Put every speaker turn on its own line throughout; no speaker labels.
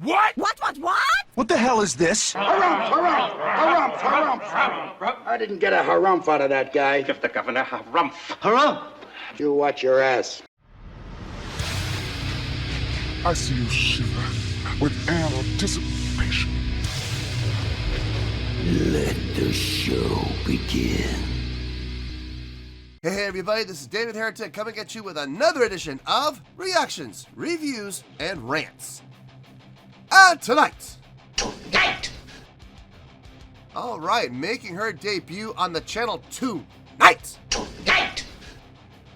What?
What?
What the hell is this?
Harumph. I didn't get a harumph out of that guy.
Give the governor harumph.
Harumph? You watch your ass.
I see you shiver with anticipation.
Let the show begin.
Hey everybody, this is David Heretic coming at you with another edition of Reactions, Reviews, and Rants. Tonight! Alright, making her debut on the channel tonight!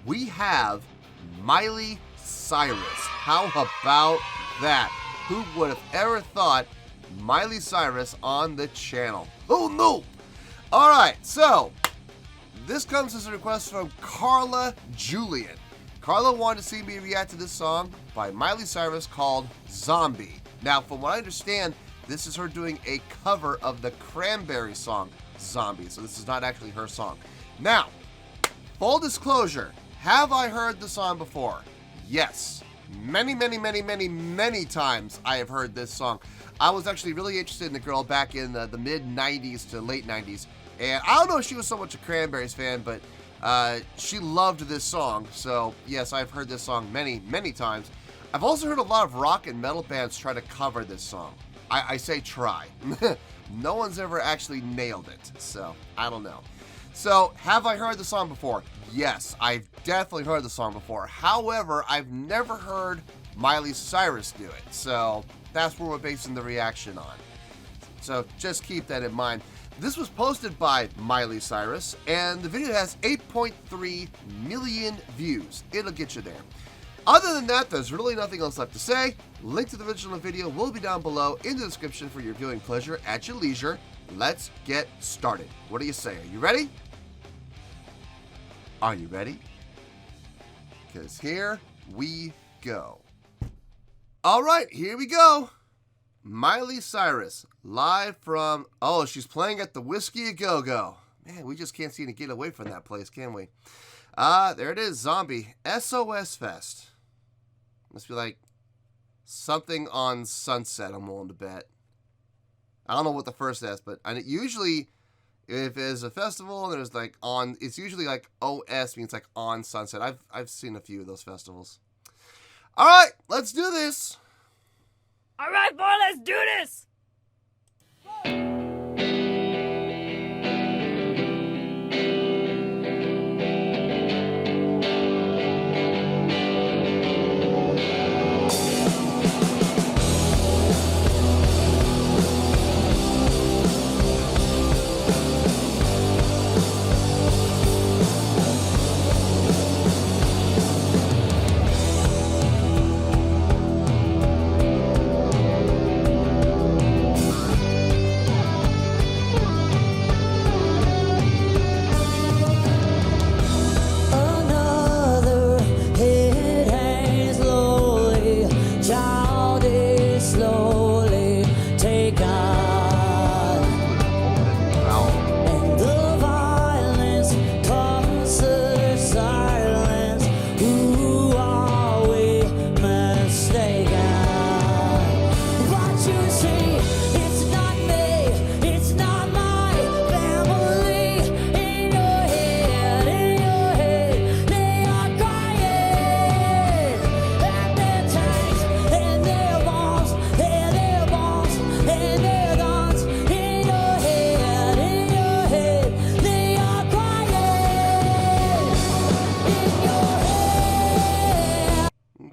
We have Miley Cyrus. How about that? Who would have ever thought Miley Cyrus on the channel? Oh no! Alright, so this comes as a request from Carla Julian. Carla wanted to see me react to this song by Miley Cyrus called Zombie. Now, from what I understand, this is her doing a cover of the Cranberries song, Zombie. So this is not actually her song. Now, full disclosure, have I heard the song before? Yes. Many times I have heard this song. I was actually really interested in the girl back in the mid-90s to late 90s. And I don't know if she was so much a Cranberries fan, but she loved this song. So, yes, I've heard this song many times. I've also heard a lot of rock and metal bands try to cover this song. I say try. No one's ever actually nailed it, so I don't know. So, have I heard the song before? Yes, I've definitely heard the song before. However, I've never heard Miley Cyrus do it. So, that's where we're basing the reaction on. So, just keep that in mind. This was posted by Miley Cyrus, and the video has 8.3 million views. It'll get you there. Other than that, there's really nothing else left to say. Link to the original video will be down below in the description for your viewing pleasure at your leisure. Let's get started. What do you say? Are you ready? Are you ready? Because here we go. All right, here we go. Miley Cyrus, live from, oh, she's playing at the Whiskey A Go-Go. Man, we just can't seem to get away from that place, can we? There it is, Zombie, SOS Fest. Must be like something on Sunset, I'm willing to bet. I don't know what the first is, but usually if it's a festival and there's like on, it's usually like OS means like on Sunset. I've seen a few of those festivals. All right, let's do this.
All right, boy, let's do this.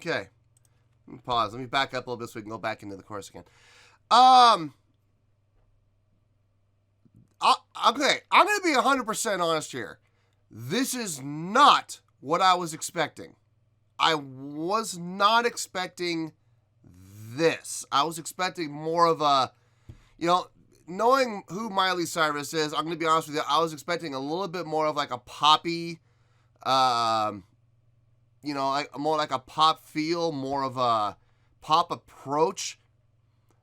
Okay. Let me pause. Let me back up a little bit so we can go back into the chorus again. Okay, I'm going to be 100% honest here. This is not what I was expecting. I was not expecting this. I was expecting more of a, you know, knowing who Miley Cyrus is, I'm going to be honest with you, I was expecting a little bit more of like a poppy, you know, like more like a pop feel, more of a pop approach.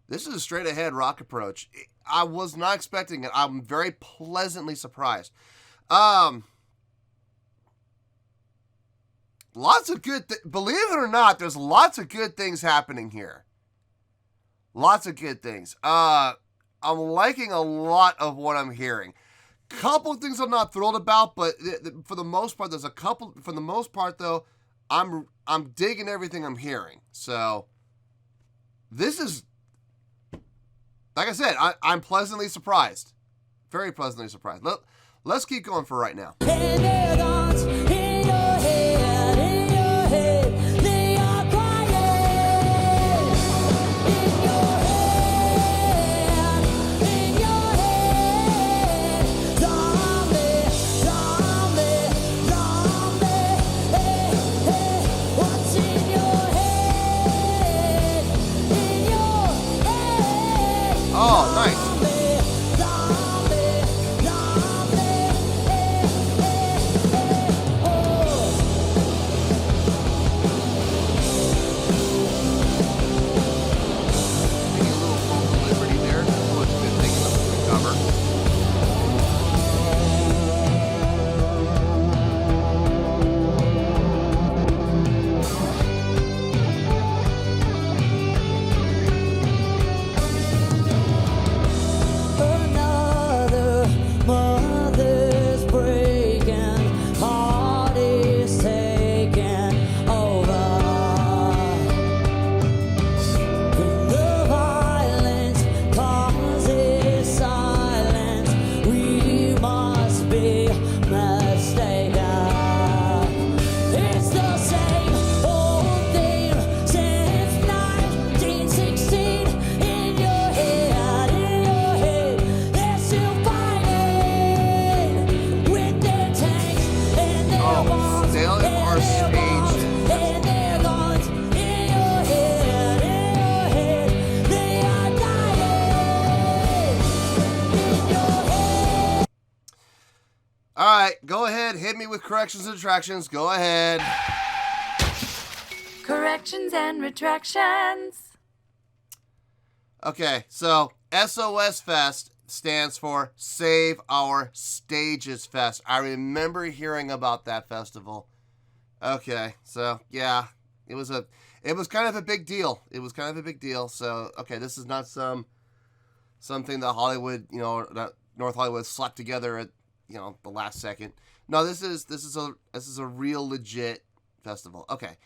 This is a straight ahead rock approach. I was not expecting it. I'm very pleasantly surprised. Lots of good, believe it or not, there's lots of good things happening here. Lots of good things. I'm liking a lot of what I'm hearing. Couple of things I'm not thrilled about, but for the most part, there's a couple. For the most part, though, I'm digging everything I'm hearing. So this is, like I said, I'm pleasantly surprised. Very pleasantly surprised. Let's keep going for right now. Oh, nice. Go ahead, hit me with corrections and retractions. Go ahead.
Corrections and retractions.
Okay, so SOS Fest stands for Save Our Stages Fest. I remember hearing about that festival. Okay, so yeah, it was kind of a big deal. It was kind of a big deal. So okay, this is not something that Hollywood, that North Hollywood slapped together at the last second. No, this is a real legit festival. Okay.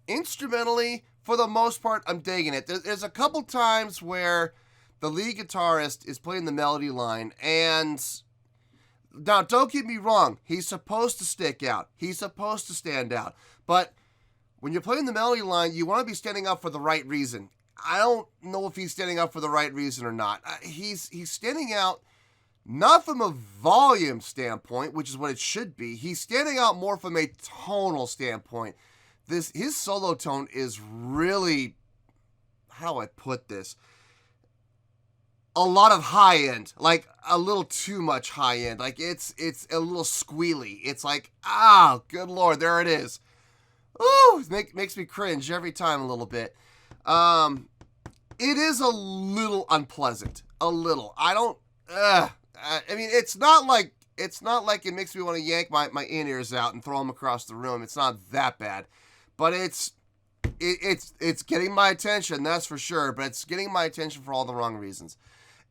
Instrumentally, for the most part, I'm digging it. There's a couple times where the lead guitarist is playing the melody line, and now don't get me wrong, he's supposed to stick out. He's supposed to stand out. But when you're playing the melody line, you want to be standing up for the right reason. I don't know if he's standing up for the right reason or not. He's standing out not from a volume standpoint, which is what it should be. He's standing out more from a tonal standpoint. His solo tone is really, how do I put this? A lot of high end, like a little too much high end. Like it's a little squealy. It's like, good Lord, there it is. Ooh, makes me cringe every time a little bit. It is a little unpleasant. A little. I mean, it's not like it makes me want to yank my in-ears out and throw them across the room. It's not that bad. But it's getting my attention, that's for sure. But it's getting my attention for all the wrong reasons.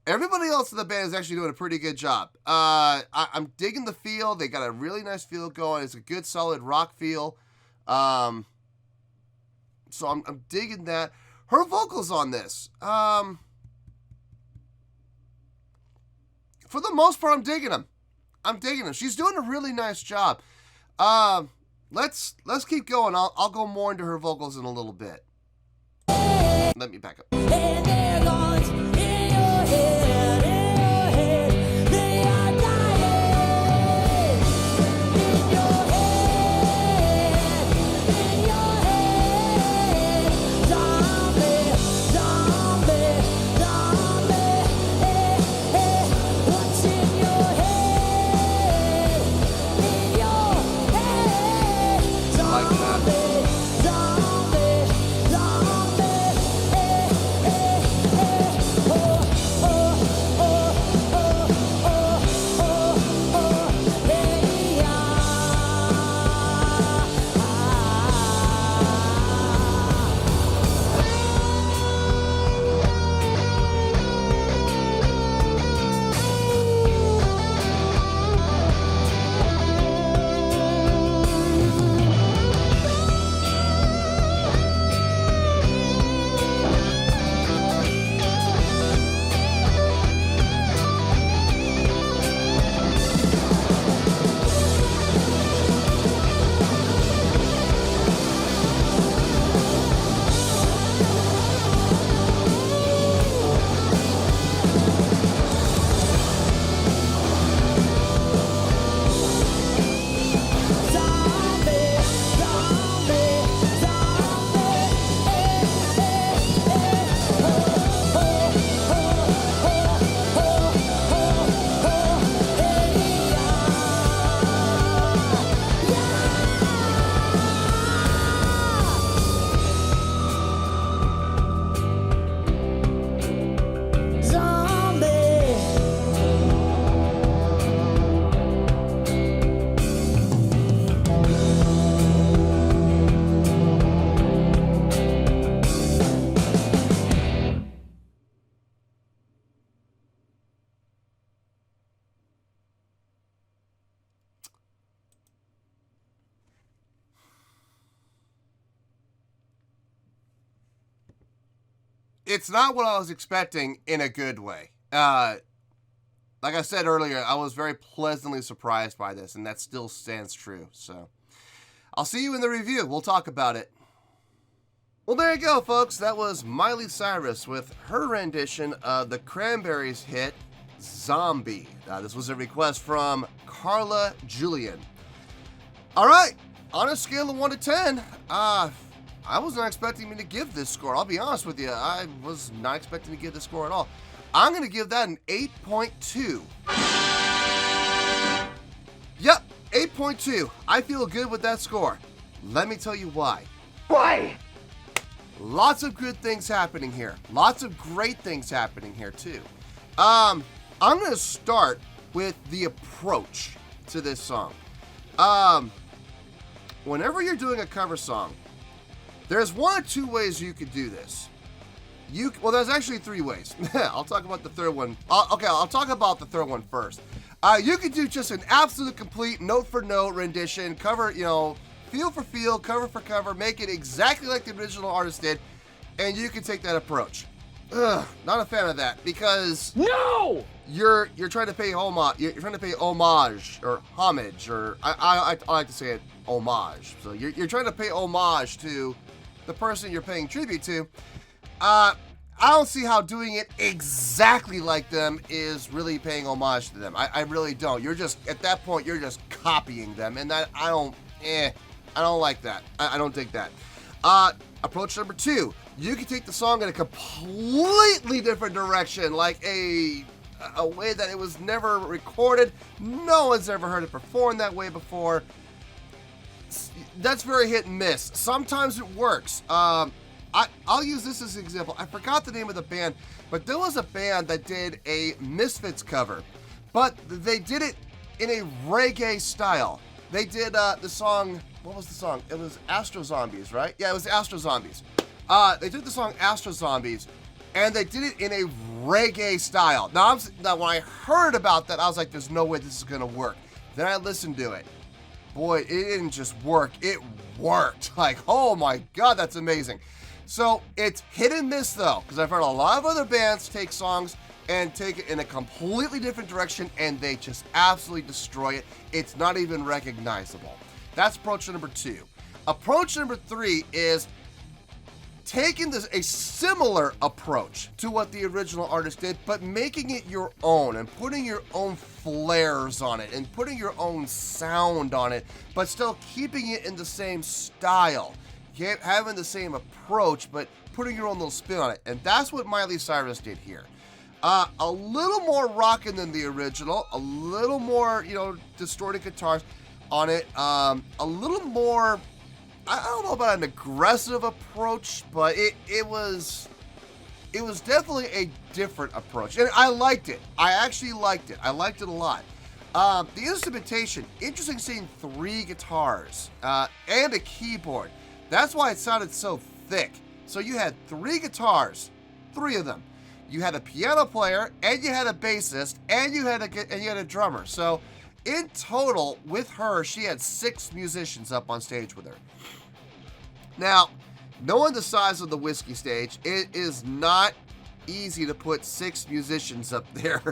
Everybody else in the band is actually doing a pretty good job. I'm digging the feel. They got a really nice feel going. It's a good, solid rock feel. So I'm digging that. Her vocals on this, for the most part, I'm digging them. She's doing a really nice job. Let's keep going. I'll go more into her vocals in a little bit. Let me back up. it's not what I was expecting in a good way. Like I said earlier, I was very pleasantly surprised by this, and that still stands true. So I'll see you in the review. We'll talk about it. Well, there you go, folks. That was Miley Cyrus with her rendition of the Cranberries hit, Zombie. This was a request from Carla Julian. All right, on a scale of 1 to 10, I was not expecting me to give this score. I'll be honest with you. I was not expecting to give this score at all. I'm going to give that an 8.2. Yep, 8.2. I feel good with that score. Let me tell you why.
Why?
Lots of good things happening here. Lots of great things happening here, too. I'm going to start with the approach to this song. Whenever you're doing a cover song, there's one or two ways you could do this. Well, there's actually 3 ways. I'll talk about the third one. I'll talk about the third one first. You could do just an absolute complete note-for-note rendition, cover, feel for feel, cover for cover, make it exactly like the original artist did, and you can take that approach. Not a fan of that, because
No!
you're trying to pay homage. You're trying to pay homage or homage, or I like to say it homage. So you're trying to pay homage to the person you're paying tribute to. I don't see how doing it exactly like them is really paying homage to them. I really don't. You're just, at that point, you're just copying them, and that I don't like that. I don't dig that. Approach number 2. You can take the song in a completely different direction, like a way that it was never recorded. No one's ever heard it performed that way before. That's very hit and miss. Sometimes it works. I'll use this as an example. I forgot the name of the band, but there was a band that did a Misfits cover, but they did it in a reggae style. They did the song, what was the song? It was Astro Zombies, right? Yeah, it was Astro Zombies. They did the song Astro Zombies, and they did it in a reggae style. Now when I heard about that, I was like, there's no way this is going to work. Then I listened to it. Boy, it didn't just work. It worked. Like, oh my God, that's amazing. So it's hit and miss, though, because I've heard a lot of other bands take songs and take it in a completely different direction, and they just absolutely destroy it. It's not even recognizable. That's approach number 2. Approach number 3 is taking a similar approach to what the original artist did, but making it your own and putting your own flares on it and putting your own sound on it, but still keeping it in the same style. Having the same approach, but putting your own little spin on it. And that's what Miley Cyrus did here. A little more rockin' than the original, a little more, distorted guitars on it, a little more, I don't know about an aggressive approach, but it was definitely a different approach. And I liked it. I actually liked it. I liked it a lot. The instrumentation, interesting seeing 3 guitars and a keyboard. That's why it sounded so thick. So you had 3 guitars, 3 of them. You had a piano player, and you had a bassist, and you had a drummer. So in total, with her, she had 6 musicians up on stage with her. Now, knowing the size of the Whiskey stage, it is not easy to put 6 musicians up there.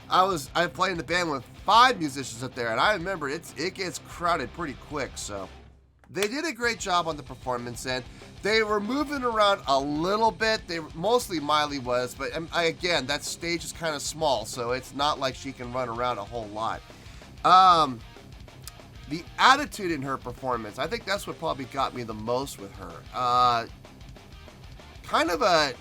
I played in the band with 5 musicians up there, and I remember it gets crowded pretty quick. So they did a great job on the performance end. They were moving around a little bit. Mostly Miley was, but again, that stage is kind of small, so it's not like she can run around a whole lot. The attitude in her performance, I think that's what probably got me the most with her. Kind of a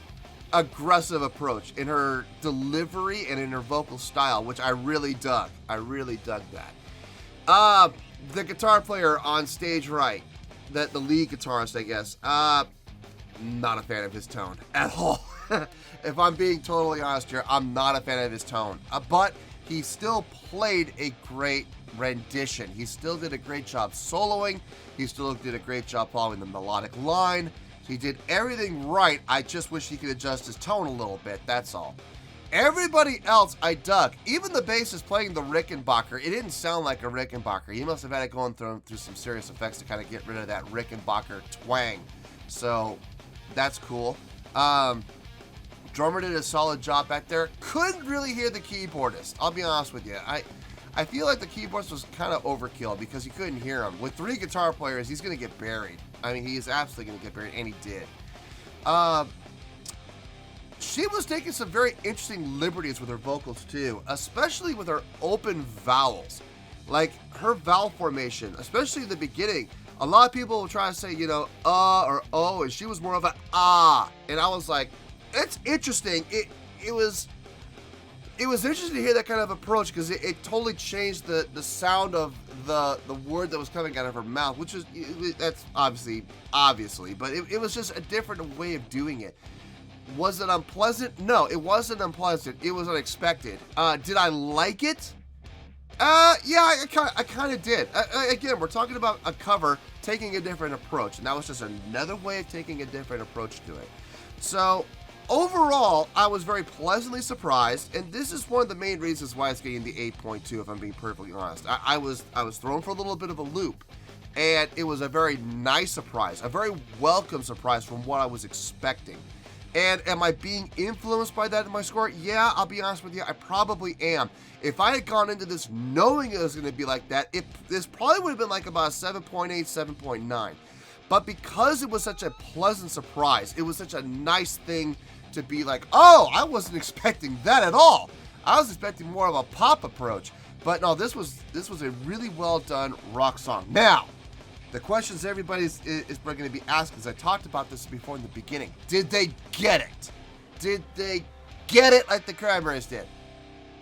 aggressive approach in her delivery and in her vocal style, which I really dug. I really dug that. The guitar player on stage right, the lead guitarist, I guess, not a fan of his tone at all. If I'm being totally honest here, I'm not a fan of his tone. But he still played a great rendition. He still did a great job soloing. He still did a great job following the melodic line. He did everything right. I just wish he could adjust his tone a little bit, that's all. Everybody else I dug. Even the bassist playing the Rickenbacker, it didn't sound like a Rickenbacker. He must have had it going through some serious effects to kind of get rid of that Rickenbacker twang. So that's cool. Drummer did a solid job back there. Couldn't really hear the keyboardist. I'll be honest with you. I feel like the keyboardist was kind of overkill because you couldn't hear him. With 3 guitar players, he's going to get buried. I mean, he is absolutely going to get buried, and he did. She was taking some very interesting liberties with her vocals, too, especially with her open vowels. Like, her vowel formation, especially in the beginning. A lot of people will try to say, you know, or oh, and she was more of an ah. And I was like, it's interesting. It was interesting to hear that kind of approach because it totally changed the sound of the word that was coming out of her mouth, which is, that's obviously, but it was just a different way of doing it. Was it unpleasant? No, it wasn't unpleasant. It was unexpected. Did I like it? Yeah, I kind of did. Again, we're talking about a cover taking a different approach, and that was just another way of taking a different approach to it. So, overall, I was very pleasantly surprised, and this is one of the main reasons why it's getting the 8.2, if I'm being perfectly honest. I was thrown for a little bit of a loop, and it was a very nice surprise, a very welcome surprise from what I was expecting. And am I being influenced by that in my score? Yeah, I'll be honest with you, I probably am. If I had gone into this knowing it was going to be like that, this probably would have been like about a 7.8, 7.9. But because it was such a pleasant surprise, it was such a nice thing to be like, oh, I wasn't expecting that at all. I was expecting more of a pop approach. But no, this was a really well done rock song. Now, the questions everybody is going to be asking, as I talked about this before in the beginning. Did they get it? Did they get it like the Cranberries did?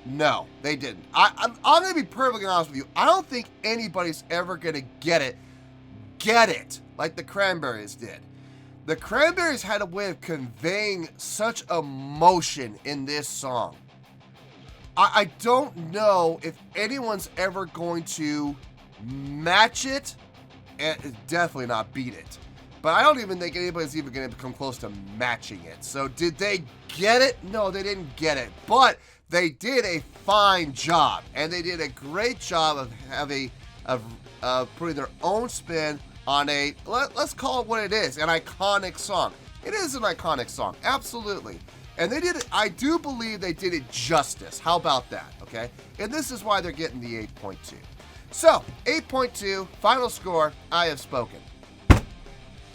No, they didn't. I'm going to be perfectly honest with you. I don't think anybody's ever going to get it like the Cranberries did. The Cranberries had a way of conveying such emotion in this song. I don't know if anyone's ever going to match it, and definitely not beat it. But I don't even think anybody's even going to come close to matching it. So did they get it? No, they didn't get it. But they did a fine job, and they did a great job of putting their own spin on a, let's call it what it is, an iconic song. It is an iconic song, absolutely. And they did it, I do believe they did it justice. How about that, okay? And this is why they're getting the 8.2. So, 8.2, final score, I have spoken.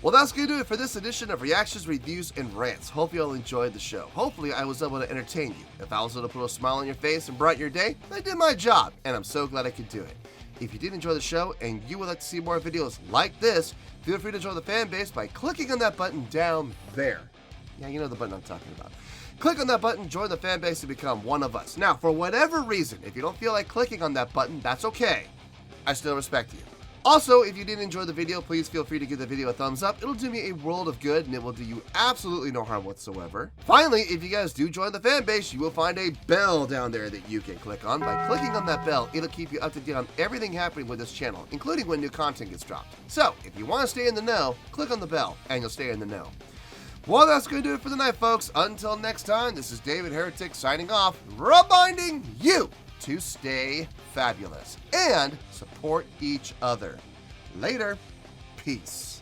Well, that's going to do it for this edition of Reactions, Reviews, and Rants. Hope you all enjoyed the show. Hopefully, I was able to entertain you. If I was able to put a smile on your face and brighten your day, I did my job, and I'm so glad I could do it. If you did enjoy the show and you would like to see more videos like this, feel free to join the fan base by clicking on that button down there. Yeah, you know the button I'm talking about. Click on that button, join the fan base, and become one of us. Now, for whatever reason, if you don't feel like clicking on that button, that's okay. I still respect you. Also, if you did enjoy the video, please feel free to give the video a thumbs up. It'll do me a world of good, and it will do you absolutely no harm whatsoever. Finally, if you guys do join the fan base, you will find a bell down there that you can click on. By clicking on that bell, it'll keep you up to date on everything happening with this channel, including when new content gets dropped. So, if you want to stay in the know, click on the bell, and you'll stay in the know. Well, that's going to do it for the night, folks. Until next time, this is David Heretic signing off, reminding you to stay fabulous and support each other. Later. Peace.